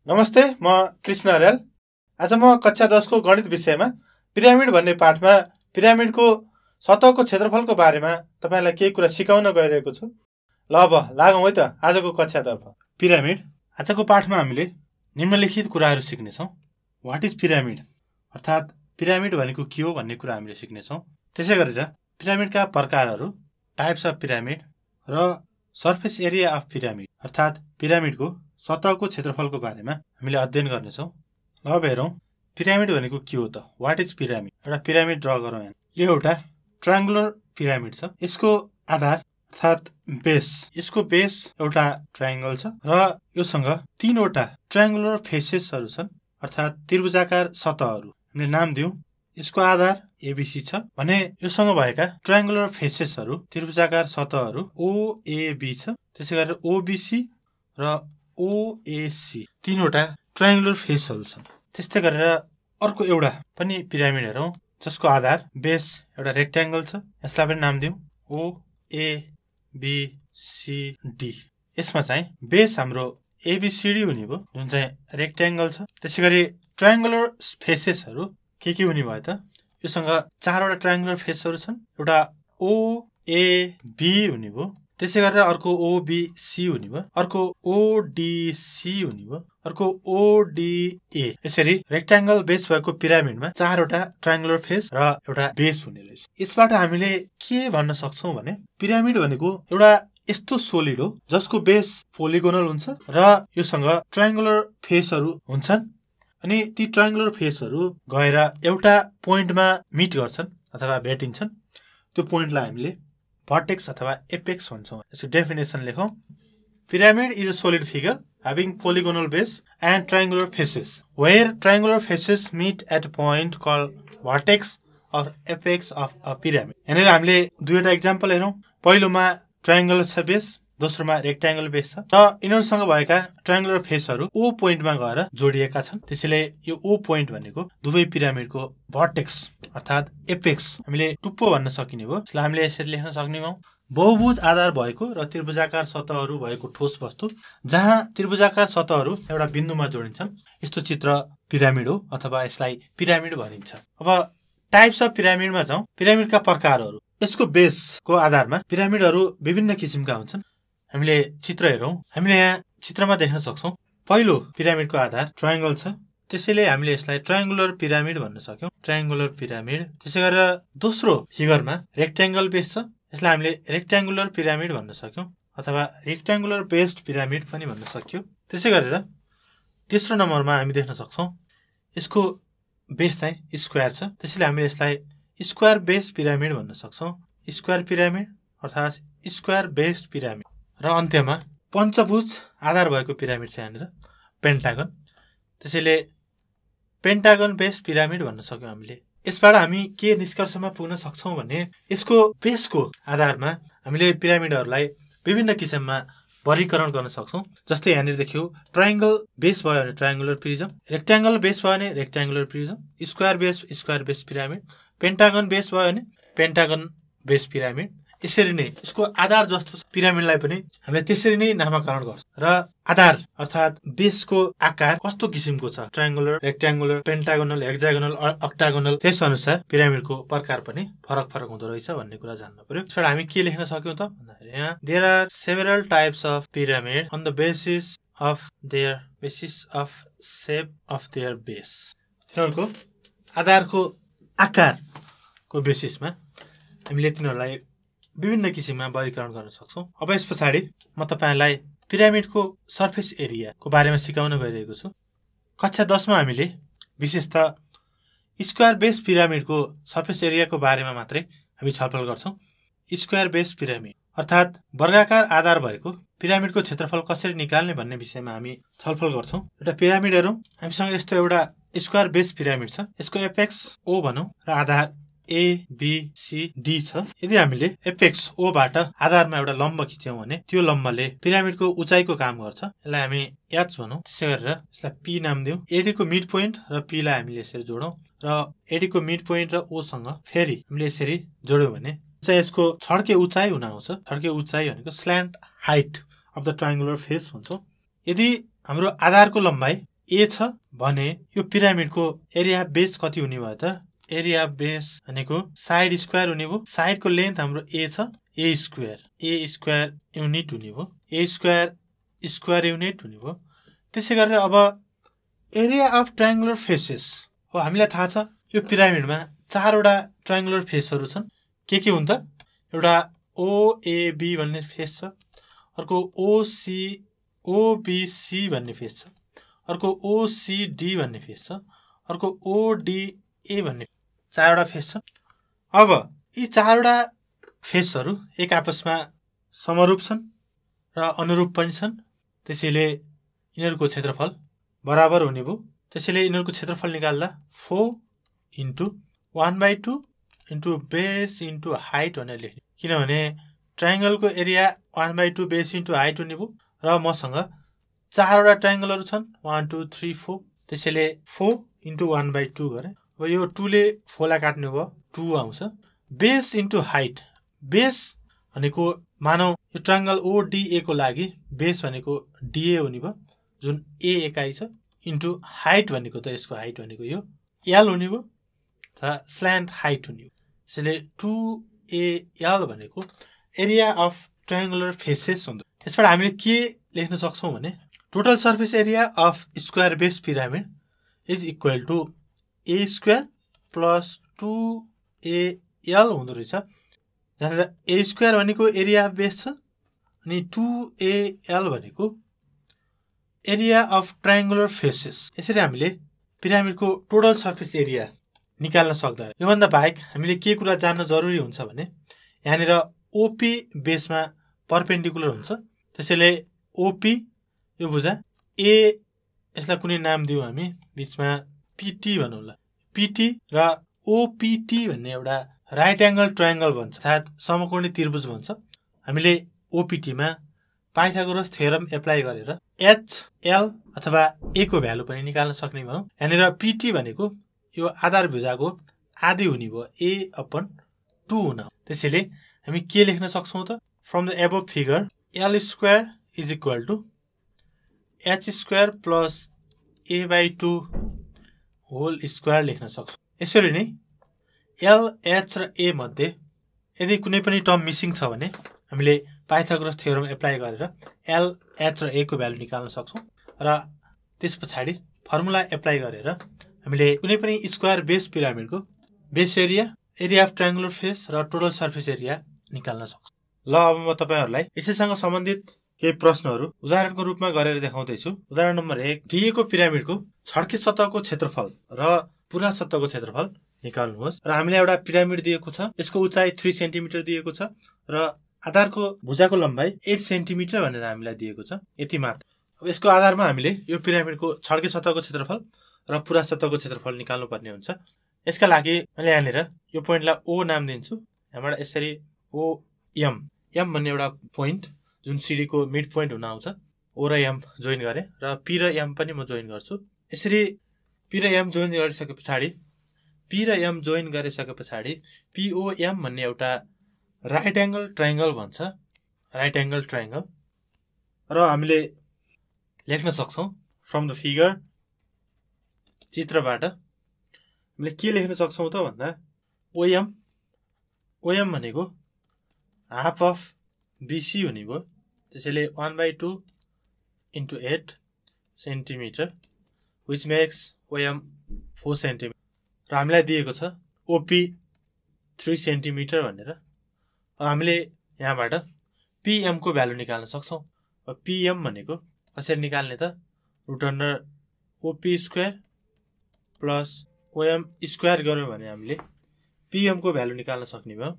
नमस्ते, म कृष्ण अर्याल। आज म कक्षा 10 को गणित विषयमा पिरामिड भन्ने पाठमा पिरामिडको सतहको क्षेत्रफलको बारेमा तपाईलाई केही कुरा सिकाउन गइरहेको छु। ल अब लागौँ है त आजको कक्षातर्फ। पिरामिड। आजको पाठमा हामीले निम्नलिखित कुराहरू सिक्नेछौँ। व्हाट इज पिरामिड, अर्थात् पिरामिड भनेको के हो भन्ने कुरा हामीले सिक्नेछौँ। त्यसै गरेर पिरामिडका प्रकारहरू, टाइप्स अफ पिरामिड र सर्फेस एरिया अफ पिरामिड, अर्थात् पिरामिडको सतहको क्षेत्रफलको बारेमा हामीले अध्ययन गर्नेछौँ। अब हेरौँ पिरामिड भनेको के हो त। What is pyramid. एउटा पिरामिड ड्र गरौँ। यो एउटा ट्रायंगुलर पिरामिड छ। यसको आधार अर्थात् बेस, यसको बेस एउटा ट्रायंगल छ र योसँग तीनवटा ट्रायंगुलर फेसेसहरू छन्, अर्थात् त्रिभुजाकार सतहहरू। हामीले नाम दिउँ। यसको आधार एबीसी छ भने योसँग भएका ट्रायंगुलर फेसेसहरू, त्रिभुजाकार सतहहरू ओएबी छ। त्यसै गरेर ओबीसी र ओएसी तीनवटा ट्रायंगुलर फेसहरू छन्। त्यस्तै गरेर अर्को एउटा पनि पिरामिड हेरौँ जसको आधार बेस एउटा रेक्ट्याङ्गल छ। यसलाई पनि नाम दिउँ ओएबीसीडी। यसमा चाहिँ बेस हाम्रो एबीसीडी हुने भयो, जुन चाहिँ रेक्ट्याङ्गल छ। त्यसै गरी ट्रायंगुलर फेसेसहरू के हुने भयो त। योसँग चारवटा ट्रायंगुलर फेसहरू छन्। एउटा ओएबी हुने भयो, त्यसै गरेर अर्को ओबीसी हुने भयो, अर्को ओडीसी हुने भयो, अर्को ओडीए। यसरी रेक्ट्याङ्गल बेस भएको पिरामिडमा चारवटा ट्रायंगुलर फेस र एउटा बेस हुने रहेछ। यसबाट हामीले के भन्न सक्छौँ भने पिरामिड भनेको एउटा यस्तो सोलिड हो जसको बेस पोलिगोनल हुन्छ र योसँग ट्रायंगुलर फेसहरू हुन्छन्। अनि ती ट्रायंगुलर फेसहरू गएर एउटा पोइन्टमा मिट गर्छन् अथवा भेटिन्छन्। त्यो पोइन्टलाई हामीले भर्टेक्स अथवा एपेक्स भन्छौँ। यसको डेफिनेसन लेखौँ। Pyramid is a solid figure having polygonal base and triangular faces where triangular faces meet at a point called vertex or apex of a pyramid। यहाँनिर हामीले दुईवटा इक्जाम्पल हेरौँ। पहिलोमा ट्रायंगल छ बेस, दोस्रोमा रेक्ट्याङ्गल बेस छ र यिनीहरूसँग भएका ट्रायंगुलर फेसहरू ओ पोइन्टमा गएर जोडिएका छन्। त्यसैले यो ओ पोइन्ट भनेको दुवै पिरामिडको भर्टेक्स अर्थात् एपेक्स हामीले टुप्पो भन्न सकिने भयो। यसलाई हामीले यसरी लेख्न सक्ने भयौँ। बहुभुज आधार भएको र त्रिभुजाकार सतहहरू भएको ठोस वस्तु जहाँ त्रिभुजाकार सतहहरू एउटा बिन्दुमा जोडिन्छन्, यस्तो चित्र पिरामिड हो अथवा यसलाई पिरामिड भनिन्छ। अब टाइप्स अफ पिरामिडमा जाउँ। पिरामिडका प्रकारहरू। यसको बेसको आधारमा पिरामिडहरू विभिन्न किसिमका हुन्छन्। हामीले चित्र हेरौँ। हामीले यहाँ चित्रमा देख्न सक्छौँ पहिलो पिरामिडको आधार ट्रायंगल छ, त्यसैले हामीले यसलाई ट्रायंगुलर पिरामिड भन्न सक्यौँ, ट्रायंगुलर पिरामिड। त्यसै गरेर दोस्रो फिगरमा रेक्ट्याङ्गल बेस छ, यसलाई हामीले रेक्ट्याङ्गुलर पिरामिड भन्न सक्यौँ अथवा रेक्ट्याङ्गुलर बेस्ड पिरामिड पनि भन्न सक्यौँ। त्यसै गरेर तेस्रो नम्बरमा हामी देख्न सक्छौँ यसको बेस चाहिँ स्क्वायर छ, त्यसैले हामीले यसलाई स्क्वायर बेस्ड पिरामिड भन्न सक्छौँ, स्क्वायर पिरामिड अर्थात् स्क्वायर बेस्ड पिरामिड। र अन्त्यमा पञ्चभुज आधार भएको पिरामिड छ यहाँनिर पेन्टागन, त्यसैले पेन्टागन बेस्ड पिरामिड भन्न सक्यौँ हामीले। यसबाट हामी के निष्कर्षमा पुग्न सक्छौँ भने यसको बेसको आधारमा हामीले पिरामिडहरूलाई विभिन्न किसिममा वर्गीकरण गर्न सक्छौँ। जस्तै यहाँनिर देखियो ट्रायंगल बेस भयो भने ट्रायंगुलर प्रिजम, रेक्ट्याङ्गल बेस भयो भने rectangular prism, square base pyramid, Pentagon base भयो भने पेन्टागन बेस पिरामिड। यसरी नै यसको आधार जस्तो पिरामिडलाई पनि हामीले त्यसरी नै नामकरण गर्छौँ। र आधार अर्थात् बेसको आकार कस्तो किसिमको छ, ट्रायंगुलर, रेक्ट्याङ्गुलर, पेन्टागोनल, हेक्सागोनल, अक्टागोनल, त्यस अनुसार पिरामिडको प्रकार पनि फरक हुँदो रहेछ भन्ने कुरा जान्न पर्यो। त्यसबाट हामी के लेख्न सक्यौँ त भन्दाखेरि यहाँ there are several types of pyramid on the basis of shape of their base. तिनीहरूको आधारको आकारको बेसिसमा हामीले तिनीहरूलाई विभिन्न किसिममा वर्गीकरण गर्न सक्छौँ। अब यस पछाडि म तपाईलाई पिरामिडको सर्फेस एरियाको बारेमा सिकाउन गइरहेको छु। कक्षा 10 मा हामीले विशेषतः स्क्वायर बेस पिरामिडको सर्फेस एरियाको बारेमा मात्रै हामी छलफल गर्छौँ। स्क्वायर बेस पिरामिड अर्थात् वर्गाकार आधार भएको पिरामिडको क्षेत्रफल कसरी निकाल्ने भन्ने विषयमा हामी छलफल गर्छौँ। एउटा पिरामिड हेरौँ। हामीसँग यस्तो एउटा स्क्वायर बेस पिरामिड छ। यसको एपेक्स ओ भनौँ र आधार एबीसीडी छ। यदि हामीले एपेक्स ओ बाट आधारमा एउटा लम्ब खिच्यौँ भने त्यो लम्बले पिरामिडको उचाइको काम गर्छ। यसलाई हामी एच भनौँ। त्यसै गरेर यसलाई पी नाम दिउँ। एडी को मिड पोइन्ट र पी लाई हामीले यसरी जोडौँ र एडी को मिड पोइन्ट र ओ सँग फेरि हामीले यसरी जोड्यौँ भने चाहिँ यसको छड्के उचाइ हुन आउँछ। छड्के उचाइ भनेको slant height of the triangular face भन्छौँ। यदि हाम्रो आधारको लम्बाइ ए छ भने यो पिरामिडको एरिया बेस कति हुने भयो त एरिया बेस भनेको साइड स्क्वायर हुने भयो साइडको लेन्थ हाम्रो ए छ ए स्क्वायर युनिट हुने भयो ए स्क्वायर युनिट हुने भयो त्यसै गरेर अब एरिया अफ ट्रायंगुलर फेसेस हो हामीलाई थाहा छ यो पिरामिडमा चारवटा ट्रायंगुलर फेसहरू छन् के हुन् त एउटा ओएबी भन्ने फेस छ अर्को ओबीसी भन्ने फेस छ अर्को ओसीडी भन्ने फेस छ अर्को ओडीए भन्ने चारवटा फेस छ अब यी चारवटा फेसहरू एक आपसमा समरूप छन् र अनुरूप पनि छन् त्यसैले यिनीहरूको क्षेत्रफल बराबर हुने भयो त्यसैले यिनीहरूको क्षेत्रफल निकाल्दा 4 * 1/2 * बेस * हाइट भनेर लेख्ने किनभने ट्रायंगलको एरिया 1/2 बेस * हाइट हुने भयो र मसँग चारवटा ट्रायंगलहरू छन् 1 2 3 4 त्यसैले 4 * 1/2 गरे अब यो 2 ले 4 लाई काट्नु भयो 2 आउँछ बेस * हाइट बेस भनेको मानौ यो ट्रायंगल ओडीए को लागि बेस भनेको डीए हुने भयो जुन ए एकाइ छ इन्टु हाइट भनेको त यसको हाइट भनेको यो एल हुने भयो त स्ल्यान्ट हाइट हुने हो त्यसैले 2AL भनेको एरिया अफ ट्रायंगुलर फेसेस हुन्छ यसबाट हामीले के लेख्न सक्छौं भने total surface area of square base pyramid is equal to a square plus 2AL हुँदो रहेछ जहाँनिर ए स्क्वायर भनेको एरिया अफ बेस छ अनि 2AL भनेको एरिया अफ ट्रायंगुलर फेसेस यसरी हामीले पिरामिडको टोटल सर्फेस एरिया निकाल्न सक्दा योभन्दा बाहेक हामीले के कुरा जान्न जरुरी हुन्छ भने यहाँनिर ओपी बेसमा परपेन्डिकुलर हुन्छ त्यसैले ओपी यो भुजा ए यसलाई कुनै नाम दियौ हामी बीचमा पीटी भनौँ ल पीटी र ओपीटी भन्ने एउटा राइट एंगल ट्रायंगल भन्छ अर्थात् समकोणी त्रिभुज भन्छ हामीले ओपीटी मा पाइथागोरस थ्योरम एप्लाई गरेर एचएल अथवा ए को भ्यालु पनि निकाल्न सक्ने भयौं यहाँनिर पीटी भनेको यो आधार भुजाको आधी हुने भयो a/2 हुन त्यसैले हामी के लेख्न सक्छौं त from the above figure l square is equal to h square plus a/2 whole square लेख्न सक्छौं यसरी नै l h र a मध्ये यदि कुनै पनि टर्म मिसिङ छ भने हामीले पाइथागोरस थ्योरम एप्लाई गरेर l h र a को भ्यालु निकाल्न सक्छौं र त्यसपछि फर्मुला एप्लाई गरेर हामीले कुनै पनि स्क्वायर बेस पिरामिडको base area of triangular face र टोटल सर्फेस एरिया निकाल्न सक्छौं ल अब म तपाईहरुलाई यसैसँग सम्बन्धित केही प्रश्नहरू उदाहरणको रूपमा गरेर देखाउँदै छु उदाहरण नम्बर 1 दिएको पिरामिडको छड्के सतहको क्षेत्रफल र पूरा सतहको क्षेत्रफल निकाल्नुहोस् र हामीलाई एउटा पिरामिड दिएको छ यसको उचाइ 3 सेन्टिमिटर दिएको छ र आधारको भुजाको लम्बाइ 8 सेन्टिमिटर भनेर हामीलाई दिएको छ यति मात्र अब यसको आधारमा हामीले यो पिरामिडको छड्के सतहको क्षेत्रफल र पूरा सतहको क्षेत्रफल निकाल्नु पर्ने हुन्छ यसका लागि मैले यहाँनिर यो पोइन्टलाई ओ नाम दिन्छु यहाँबाट यसरी ओ एम भन्ने एउटा पोइन्ट जुन सिडी को मिड पोइन्ट हुन आउँछ ओ र एम जोइन गरे र पी र एम पनि म जोइन गर्छु यसरी पी र एम जोइन गरिसकेपछि पी र एम जोइन गरिसकेपछि पीओएम भन्ने एउटा राइट एंगल ट्रायंगल भन्छ राइट एंगल ट्रायंगल र हामीले लेख्न सक्छौं फ्रम द फिगर चित्रबाट हामीले के लेख्न सक्छौं त भन्दा ओएम भनेको हाफ अफ बीसी हुने भयो त्यसैले 1/2 * 8 centimetre which makes OM 4 centimetre र हामीलाई दिएको छ ओपी 3 सेन्टिमिटर भनेर हामीले यहाँबाट पीएम को भ्यालु निकाल्न सक्छौं पीएम भनेको कसरी निकाल्ने त √ OP square plus OM square गर्यौं भने हामीले पीएम को भ्यालु निकाल्न सक्ने भयो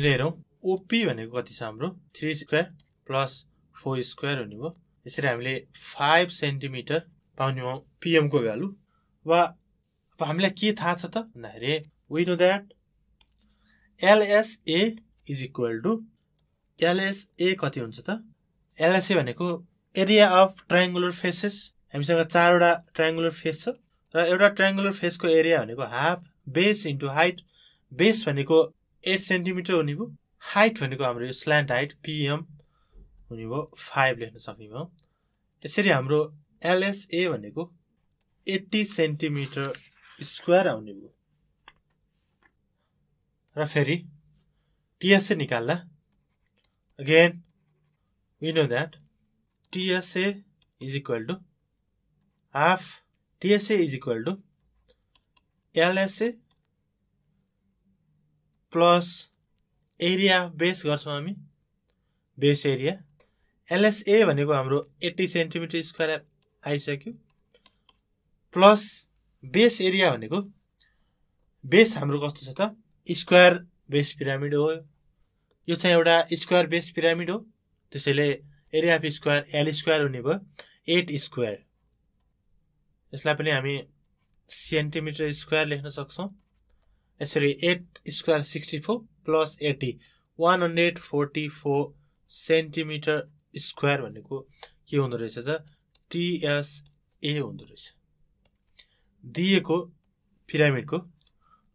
हेरौं ओपी भनेको कति छ हाम्रो 3 स्क्वायर प्लस 4 स्क्वायर हुने भयो यसरी हामीले 5 सेन्टिमिटर पाउने हो पीएम को भ्यालु वा अब हामीलाई के थाहा छ त भन्दाखेरि we know that LSA is equal to LSA कति हुन्छ त LSA भनेको एरिया अफ ट्रायंगुलर फेसेस हामीसँग चारवटा ट्रायंगुलर फेस छ र एउटा ट्रायंगुलर फेसको एरिया भनेको हाफ बेस * हाइट बेस भनेको 8 सेन्टिमिटर हुने भयो हाइट भनेको हाम्रो यो स्ल्यान्ट हाइट पीएम हुने भयो 5 लेख्न सक्ने भयो यसरी हाम्रो LSA भनेको 80 सेन्टिमिटर स्क्वायर आउने भयो। र फेरि TSA निकाल्दा again we know that TSA is equal to half TSA is equal to LSA plus area base गर्छौँ हामी, बेस एरिया। LSA भनेको हाम्रो 80 सेन्टिमिटर स्क्वायर आइसक्यो, प्लस बेस एरिया भनेको बेस हाम्रो कस्तो छ त स्क्वायर बेस पिरामिड हो। यो चाहिँ एउटा स्क्वायर बेस पिरामिड हो, त्यसैले area of square L square हुने भयो 8 स्क्वायर। यसलाई पनि हामी सेन्टिमिटर स्क्वायर लेख्न सक्छौँ। यसरी 8 स्क्वायर 64 प्लस 80 144 सेन्टिमिटर स्क्वायर भनेको के हुँदो रहेछ त TSA हुँदो रहेछ। दिएको पिरामिडको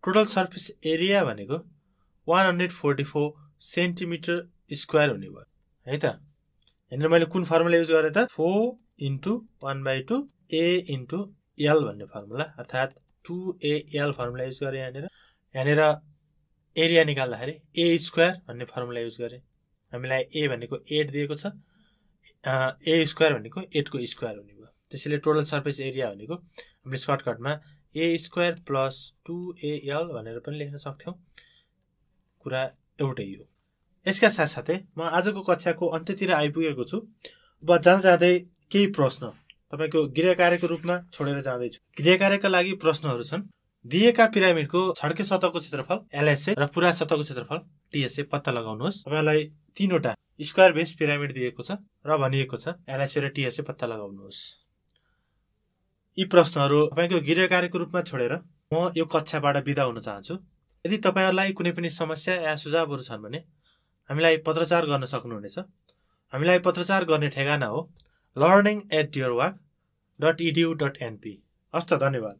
टोटल सर्फेस एरिया भनेको 144 सेन्टिमिटर स्क्वायर हुने भयो है त। यहाँनिर मैले कुन फर्मुला युज गरेँ त 4 × 1/2 A × L भन्ने फर्मुला, अर्थात् 2AL फर्मुला युज गरेँ। यहाँनिर एरिया निकाल्दाखेरि A स्क्वायर भन्ने फर्मुला युज गरेँ। हामीलाई A भनेको 8 दिएको छ, A स्क्वायर भनेको 8 को स्क्वायर हुने भयो। त्यसैले टोटल सर्फेस एरिया भनेको हामीले सर्टकटमा A स्क्वायर प्लस 2AL भनेर पनि लेख्न सक्थ्यौँ। कुरा एउटै हो। यसका साथसाथै म आजको कक्षाको अन्त्यतिर आइपुगेको छु। अब जाँदै केही प्रश्न तपाईको गृह कार्यको रूपमा छोडेर जाँदैछु। गृह कार्यका लागि प्रश्नहरू छन्। दिएका पिरामिडको छड्के सतहको क्षेत्रफल LSA र पुरा सतहको क्षेत्रफल TSA पत्ता लगाउनुहोस्। तपाईलाई तीनवटा स्क्वायर बेस पिरामिड दिएको छ र भनिएको छ LSA र TSA पत्ता लगाउनुहोस्। यी प्रश्नहरू तपाईको गृह कार्यको रूपमा छोडेर म यो कक्षाबाट बिदा हुन चाहन्छु। यदि तपाईहरुलाई कुनै पनि समस्या या सुझावहरू छन् भने हामीलाई पत्रचार गर्न सक्नुहुनेछ। हामीलाई पत्रचार गर्ने ठेगाना हो learning@yourwork.edu.np। हस्त धन्यवाद।